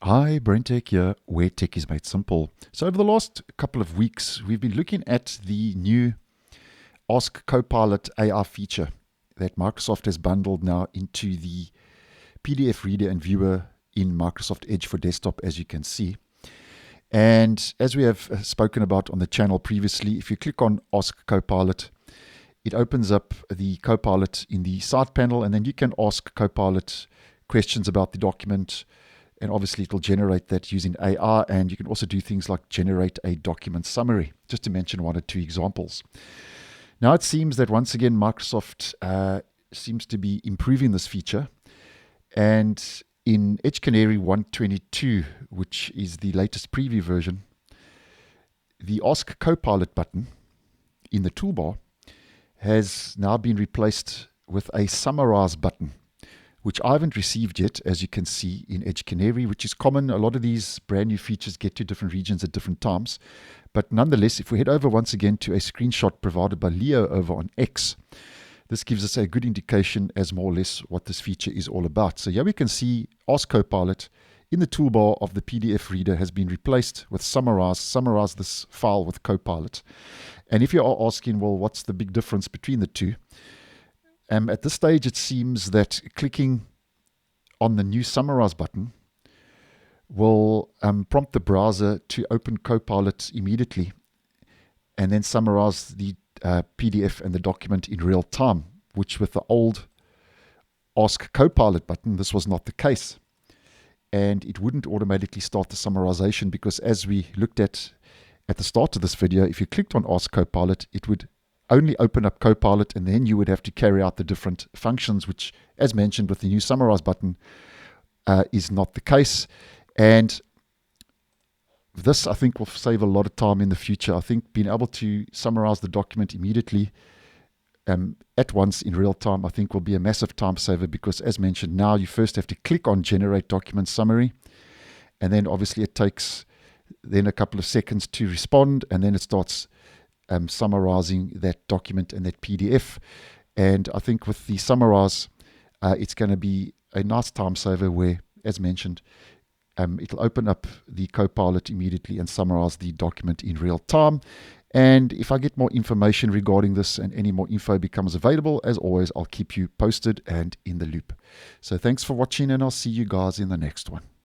Hi, BrenTech here, where tech is made simple. So over the last couple of weeks, we've been looking at the new Ask Copilot AI feature that Microsoft has bundled now into the PDF reader and viewer in Microsoft Edge for desktop, as you can see. And as we have spoken about on the channel previously, if you click on Ask Copilot, it opens up the Copilot in the side panel, and then you can ask Copilot questions about the document. And obviously it will generate that using AI, and you can also do things like generate a document summary, just to mention one or two examples. Now it seems that once again Microsoft seems to be improving this feature, and in Edge Canary 1.22, which is the latest preview version, the Ask Copilot button in the toolbar has now been replaced with a summarize button, which I haven't received yet, as you can see in Edge Canary, which is common. A lot of these brand new features get to different regions at different times. But nonetheless, if we head over once again to a screenshot provided by Leo over on X, this gives us a good indication as more or less what this feature is all about. So here we can see Ask Copilot in the toolbar of the PDF reader has been replaced with Summarize. Summarize this file with Copilot. And if you are asking, well, what's the big difference between the two? At this stage, it seems that clicking on the new Summarize button will prompt the browser to open Copilot immediately and then summarize the PDF and the document in real time, which with the old Ask Copilot button, this was not the case. And it wouldn't automatically start the summarization because, as we looked at the start of this video, if you clicked on Ask Copilot, it would only open up Copilot, and then you would have to carry out the different functions, which, as mentioned with the new Summarize button, is not the case. And this, I think, will save a lot of time in the future. I think being able to summarize the document immediately at once in real time, I think will be a massive time saver because, as mentioned, now you first have to click on Generate Document Summary, and then obviously it takes then a couple of seconds to respond, and then it starts summarizing that document and that PDF. And I think with the Summarize, it's going to be a nice time saver where, as mentioned, it'll open up the Copilot immediately and summarize the document in real time. And if I get more information regarding this and any more info becomes available, as always, I'll keep you posted and in the loop. So thanks for watching, and I'll see you guys in the next one.